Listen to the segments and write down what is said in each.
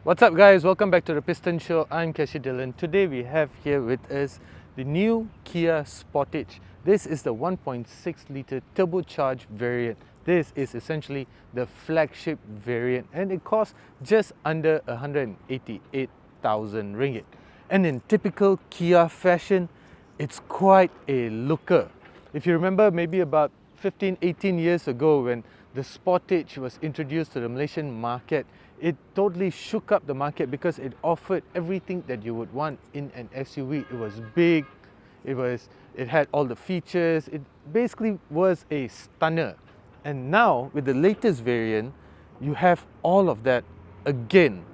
What's up guys, welcome back to the Piston Show. I'm Keshi Dillon. Today we have here with us the new Kia Sportage. This is the 1.6 litre turbocharged variant. This is essentially the flagship variant and it costs just under 188,000 ringgit. And in typical Kia fashion, it's quite a looker. If you remember, maybe about 15-18 years ago when the Sportage was introduced to the Malaysian market, it totally shook up the market because it offered everything that you would want in an SUV. It was big, it had all the features, it basically was a stunner. And now with the latest variant, you have all of that again.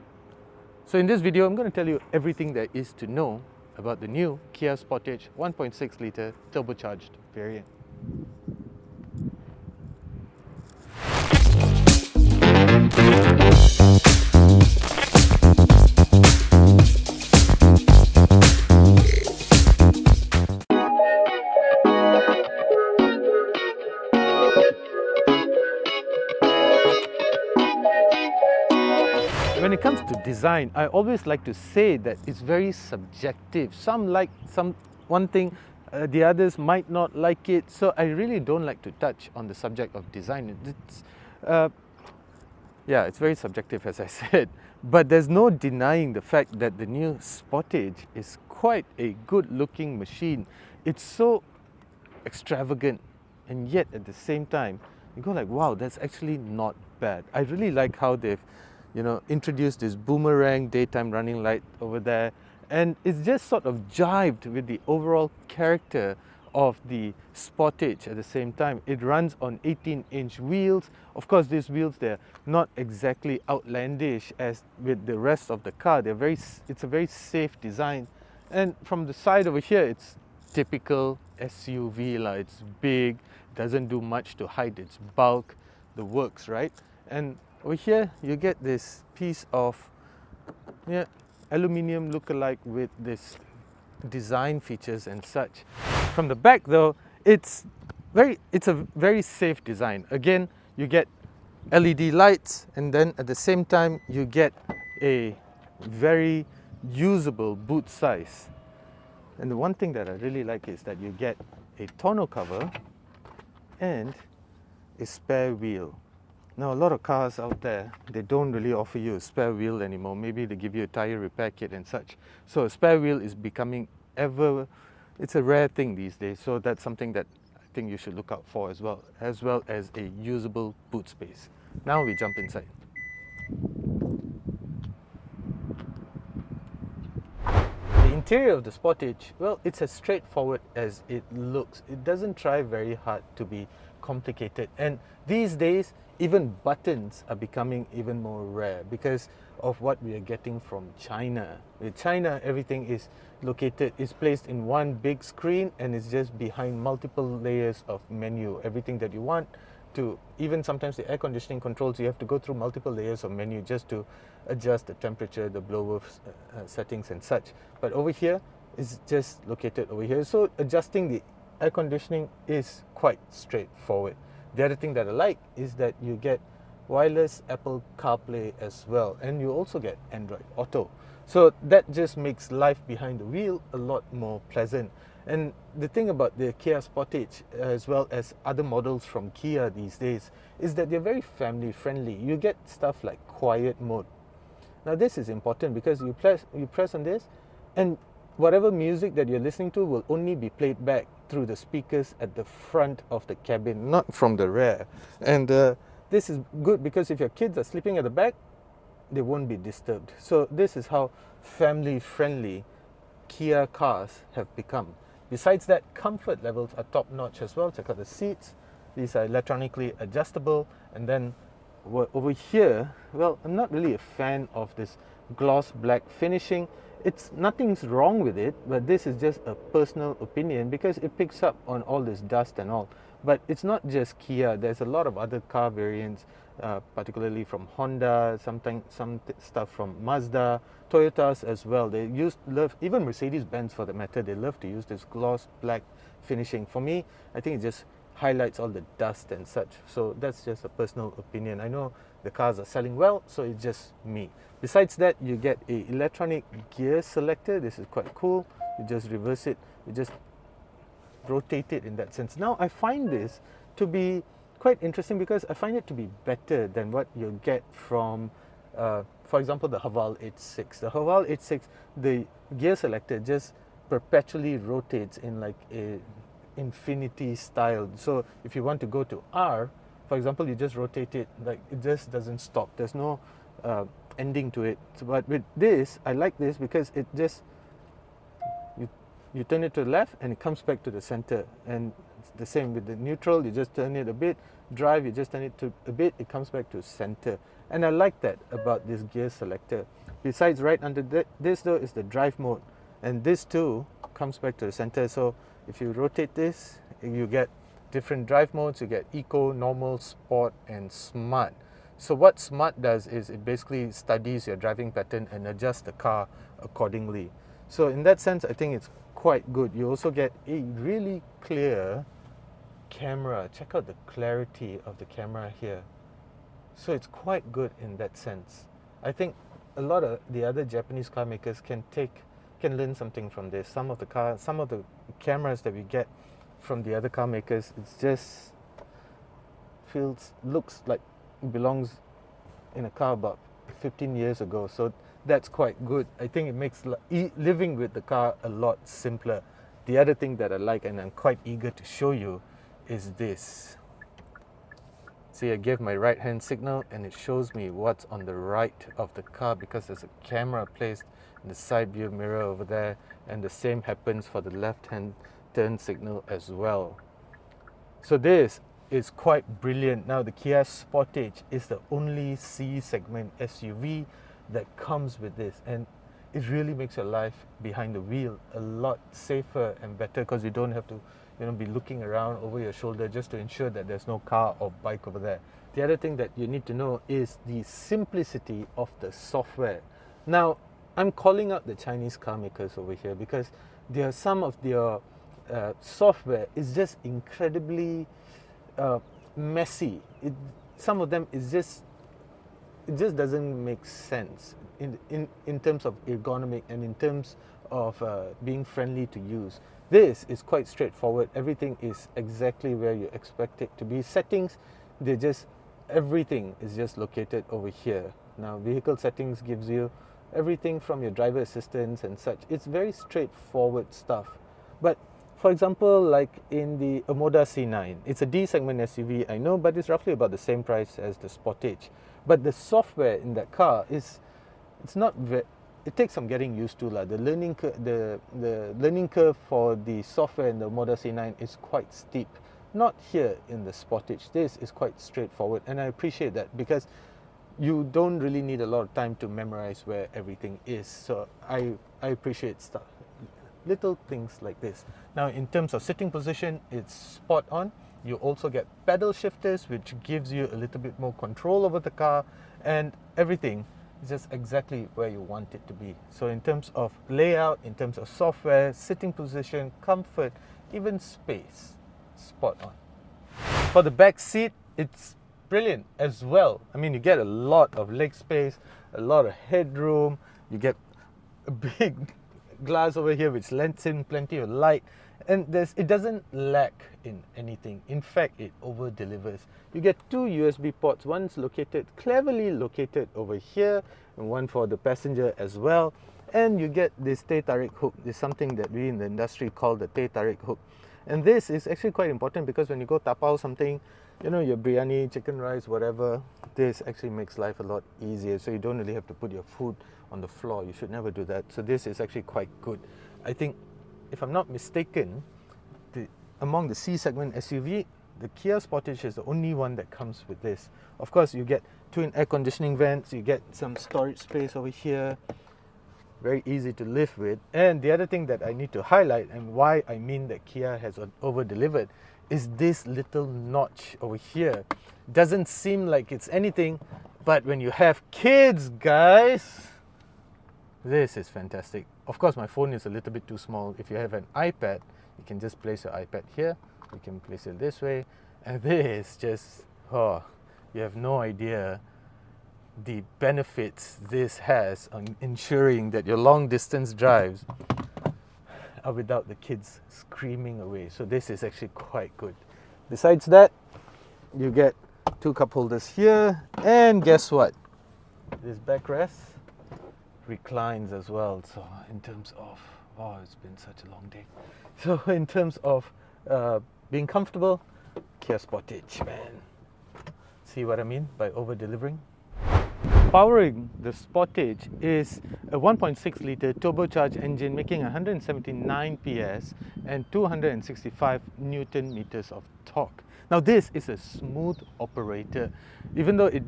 So in this video, I'm going to tell you everything there is to know about the new Kia Sportage 1.6 litre turbocharged variant. When it comes to design, I always like to say that it's very subjective. Some like one thing, the others might not like it. So I really don't like to touch on the subject of design. It's very subjective, as I said. But there's no denying the fact that the new Sportage is quite a good-looking machine. It's so extravagant, and yet at the same time, you go like, wow, that's actually not bad. I really like how they've introduced this boomerang daytime running light over there, and it's just sort of jived with the overall character of the Sportage. At the same time, it runs on 18-inch wheels. Of course, these wheels, they're not exactly outlandish as with the rest of the car. It's a very safe design, and from the side over here, it's typical SUV lah. It's big, doesn't do much to hide its bulk, the works, right? And over here, you get this piece of aluminium look-alike with this design features and such. From the back, though, it's a very safe design. Again, you get LED lights, and then at the same time, you get a very usable boot size. And the one thing that I really like is that you get a tonneau cover and a spare wheel. Now, a lot of cars out there, they don't really offer you a spare wheel anymore. Maybe they give you a tire repair kit and such. So a spare wheel is becoming it's a rare thing these days. So that's something that I think you should look out for as well as a usable boot space. Now we jump inside. The interior of the Sportage, well, it's as straightforward as it looks. It doesn't try very hard to be complicated. And these days, even buttons are becoming even more rare because of what we are getting from China. With China, everything is placed in one big screen, and it's just behind multiple layers of menu. Everything that you want to, even sometimes the air conditioning controls, you have to go through multiple layers of menu just to adjust the temperature, the blower settings and such. But over here, it's just located over here. So adjusting the air conditioning is quite straightforward. The other thing that I like is that you get wireless Apple CarPlay as well, and you also get Android Auto. So that just makes life behind the wheel a lot more pleasant. And the thing about the Kia Sportage, as well as other models from Kia these days, is that they're very family friendly. You get stuff like quiet mode. Now this is important because you press on this, and whatever music that you're listening to will only be played back through the speakers at the front of the cabin, not from the rear. And this is good because if your kids are sleeping at the back, they won't be disturbed. So this is how family friendly Kia cars have become. Besides that, comfort levels are top notch as well. Check out the seats. These are electronically adjustable. And then over here, well, I'm not really a fan of this gloss black finishing. Nothing's wrong with it, but this is just a personal opinion because it picks up on all this dust and all. But it's not just Kia. There's a lot of other car variants, particularly from Honda, some stuff from Mazda, Toyotas as well. They love, even Mercedes-Benz for that matter, they love to use this gloss black finishing. For me, I think it just highlights all the dust and such. So that's just a personal opinion. I know the cars are selling well, so it's just me. Besides that, you get a electronic gear selector. This is quite cool. You just reverse it, you just rotate it in that sense. Now I find this to be quite interesting because I find it to be better than what you get from for example, the Haval 86. The Haval 86, the gear selector just perpetually rotates in like a infinity style. So if you want to go to R, for example, you just rotate it, like it just doesn't stop. There's no ending to it. So, but with this, I like this because it just, you turn it to the left and it comes back to the center. And it's the same with the neutral, you just turn it a bit. Drive, you just turn it to a bit, it comes back to center. And I like that about this gear selector. Besides, right under this though is the drive mode, and this too comes back to the center. So if you rotate this, you get different drive modes. You get eco, normal, sport, and smart. So what smart does is it basically studies your driving pattern and adjusts the car accordingly. So in that sense, I think it's quite good. You also get a really clear camera. Check out the clarity of the camera here. So it's quite good in that sense. I think a lot of the other Japanese car makers can learn something from this. Some of the cameras that we get from the other car makers, it's just looks like it belongs in a car about 15 years ago. So that's quite good. I think it makes living with the car a lot simpler. The other thing that I like, and I'm quite eager to show you, is this. See, I gave my right hand signal and it shows me what's on the right of the car because there's a camera placed in the side view mirror over there, and the same happens for the left hand turn signal as well. So this is quite brilliant. Now the Kia Sportage is the only C segment SUV that comes with this, and it really makes your life behind the wheel a lot safer and better because you don't have to be looking around over your shoulder just to ensure that there's no car or bike over there. The other thing that you need to know is the simplicity of the software. Now, I'm calling out the Chinese car makers over here because some of their software is just incredibly messy. Some of them is just, it just doesn't make sense in terms of ergonomic and in terms of being friendly to use. This is quite straightforward. Everything is exactly where you expect it to be. Settings, everything is just located over here. Now, vehicle settings gives you everything from your driver assistance and such. It's very straightforward stuff. But for example, like in the Omoda C9, it's a D segment SUV, I know, but it's roughly about the same price as the Sportage. But the software in that car it takes some getting used to. The learning curve for the software in the Omoda C9 is quite steep. Not here in the Sportage. This is quite straightforward, and I appreciate that because you don't really need a lot of time to memorize where everything is. So I appreciate stuff, little things like this. Now, in terms of sitting position, it's spot on. You also get pedal shifters, which gives you a little bit more control over the car, and everything is just exactly where you want it to be. So in terms of layout, in terms of software, sitting position, comfort, even space, spot on. For the back seat, it's brilliant as well. I mean, you get a lot of leg space, a lot of headroom, you get a big glass over here which lets in plenty of light, and it doesn't lack in anything. In fact, it over delivers. You get two USB ports. One's cleverly located over here, and one for the passenger as well. And you get this teh tarik hook. This is something that we in the industry call the teh tarik hook. And this is actually quite important because when you go tapao something, your biryani, chicken rice, whatever, this actually makes life a lot easier. So you don't really have to put your food on the floor. You should never do that. So this is actually quite good. I think, if I'm not mistaken, among the C segment SUV, the Kia Sportage is the only one that comes with this. Of course, you get twin air conditioning vents, you get some storage space over here, very easy to live with. And the other thing that I need to highlight, and why I mean that Kia has over-delivered, is this little notch over here. Doesn't seem like it's anything, but when you have kids, guys, this is fantastic. Of course, my phone is a little bit too small. If you have an iPad, you can just place your iPad here. You can place it this way. And this just, you have no idea the benefits this has on ensuring that your long distance drives are without the kids screaming away. So this is actually quite good. Besides that, you get 2 cup holders here, and guess what? This backrest reclines as well. So in terms of, oh, it's been such a long day. So in terms of being comfortable, Kia Sportage, man. See what I mean by over-delivering? Powering the Sportage is a 1.6 litre turbocharged engine making 179 PS and 265 Newton meters of torque. Now this is a smooth operator, even though it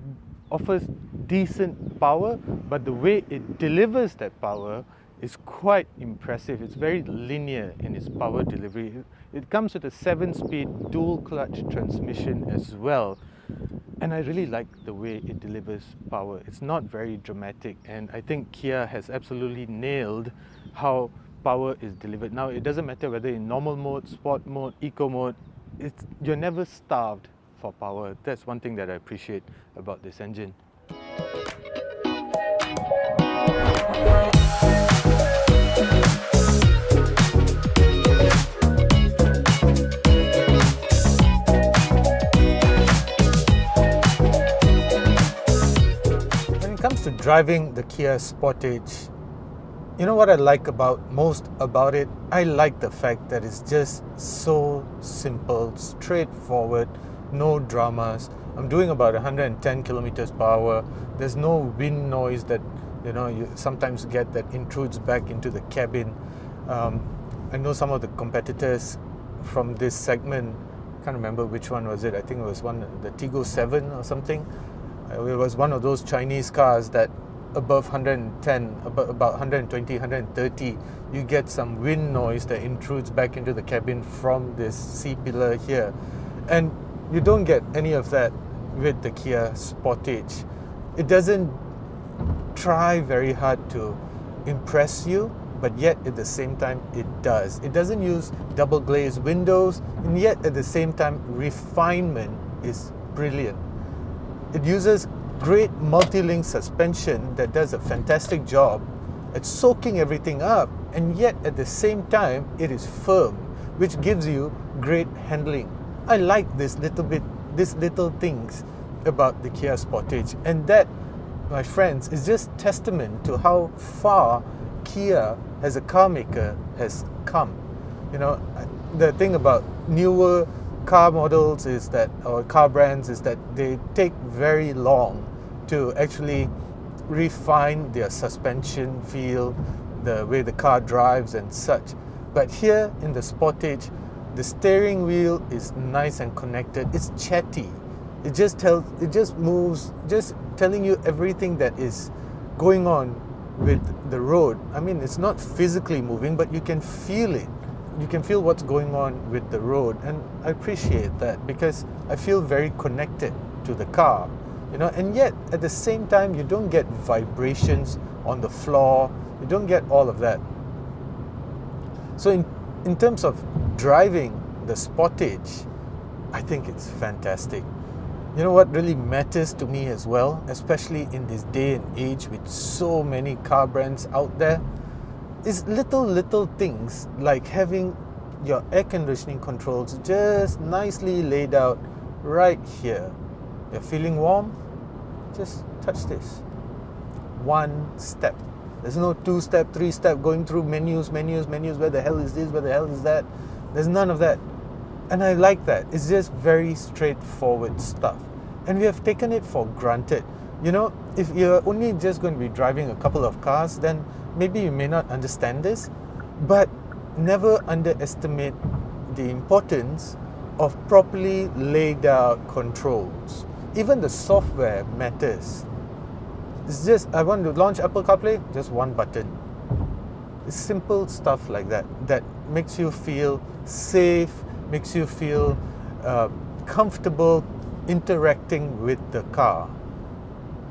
offers decent power, but the way it delivers that power is quite impressive. It's very linear in its power delivery. It comes with a 7-speed dual clutch transmission as well. And I really like the way it delivers power. It's not very dramatic, and I think Kia has absolutely nailed how power is delivered. Now, it doesn't matter whether in normal mode, sport mode, eco mode, you're never starved for power. That's one thing that I appreciate about this engine. To driving the Kia Sportage, you know what I like most about it? I like the fact that it's just so simple, straightforward, no dramas. I'm doing about 110 kilometers per hour. There's no wind noise that you sometimes get that intrudes back into the cabin. I know some of the competitors from this segment, I can't remember which one was it. I think it was the Tiggo 7 or something. It was one of those Chinese cars that above 110, about 120, 130, you get some wind noise that intrudes back into the cabin from this C-pillar here. And you don't get any of that with the Kia Sportage. It doesn't try very hard to impress you, but yet at the same time it does. It doesn't use double glazed windows, and yet at the same time refinement is brilliant. It uses great multi-link suspension that does a fantastic job at soaking everything up, and yet at the same time it is firm, which gives you great handling. I like these little things about the Kia Sportage, and that, my friends, is just testament to how far Kia as a car maker has come. The thing about newer car models is that, or car brands, is that they take very long to actually refine their suspension feel, the way the car drives and such. But here in the Sportage, the steering wheel is nice and connected. It's chatty. It just moves, just telling you everything that is going on with the road. I mean, it's not physically moving, but you can feel it. You can feel what's going on with the road, and I appreciate that because I feel very connected to the car, and yet at the same time you don't get vibrations on the floor, you don't get all of that. So in terms of driving the Sportage, I think it's fantastic. You know what really matters to me as well, especially in this day and age with so many car brands out there, is little things like having your air conditioning controls just nicely laid out right here. You're feeling warm? Just touch this. One step. There's no 2-step, 3-step going through menus, where the hell is this, where the hell is that? There's none of that. And I like that. It's just very straightforward stuff. And we have taken it for granted. If you're only just going to be driving a couple of cars, then maybe you may not understand this, but never underestimate the importance of properly laid out controls. Even the software matters. It's just, I want to launch Apple CarPlay, just one button. It's simple stuff like that makes you feel safe, makes you feel comfortable interacting with the car.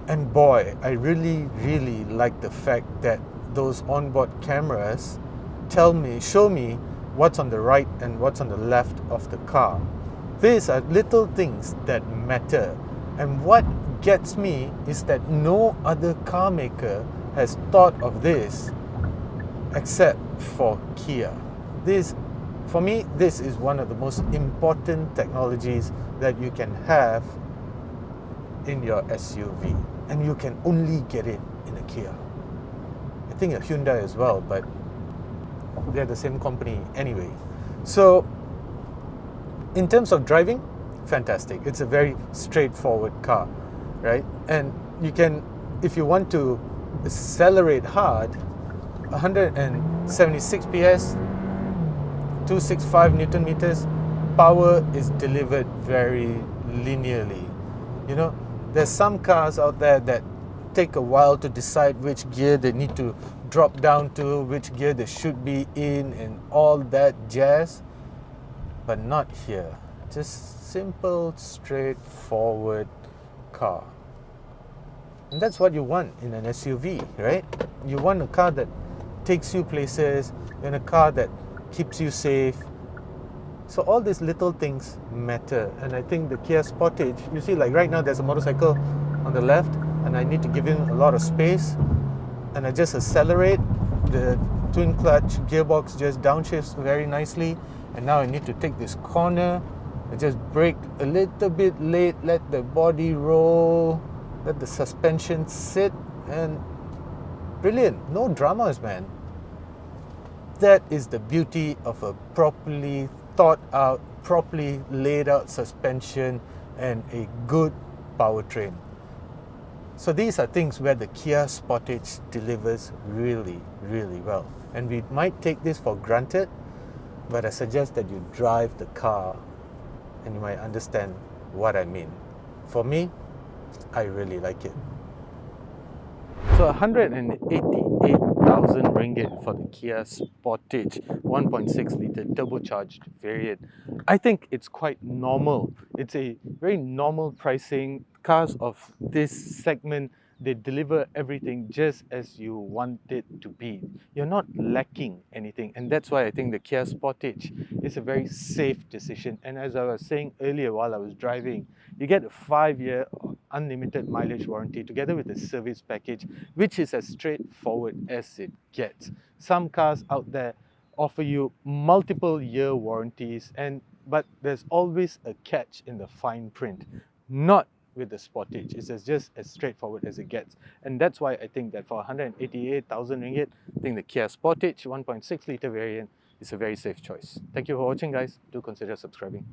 And boy, I really like the fact that those onboard cameras show me what's on the right and what's on the left of the car. These are little things that matter. And what gets me is that no other car maker has thought of this except for Kia. This, for me, this is one of the most important technologies that you can have in your SUV, and you can only get it in a Kia. I think a Hyundai as well, but they're the same company anyway. So in terms of driving, fantastic. It's a very straightforward car, right? And you can, if you want to accelerate hard, 176 PS, 265 Newton meters, power is delivered very linearly. You know, there's some cars out there that take a while to decide which gear they need to drop down to, which gear they should be in, and all that jazz. But not here. Just simple, straightforward car. And that's what you want in an SUV, right? You want a car that takes you places, and a car that keeps you safe. So all these little things matter. And I think the Kia Sportage, you see, like right now there's a motorcycle on the left, and I need to give him a lot of space, and I just accelerate. The twin clutch gearbox just downshifts very nicely, and now I need to take this corner. I just brake a little bit late, let the body roll, let the suspension sit, and brilliant. No dramas, man. That is the beauty of a properly thought out, properly laid out suspension and a good powertrain. So these are things where the Kia Sportage delivers really, really well. And we might take this for granted, but I suggest that you drive the car and you might understand what I mean. For me, I really like it. So 188,000 ringgit for the Kia Sportage 1.6 litre turbocharged variant. I think it's quite normal. It's a very normal pricing. Cars of this segment, they deliver everything just as you want it to be. You're not lacking anything, and that's why I think the Kia Sportage is a very safe decision. And as I was saying earlier while I was driving, you get a 5-year unlimited mileage warranty together with a service package, which is as straightforward as it gets. Some cars out there offer you multiple year warranties, but there's always a catch in the fine print. Not with the Sportage. It's just as straightforward as it gets. And that's why I think that for 188,000 ringgit, I think the Kia Sportage 1.6 litre variant is a very safe choice. Thank you for watching, guys. Do consider subscribing.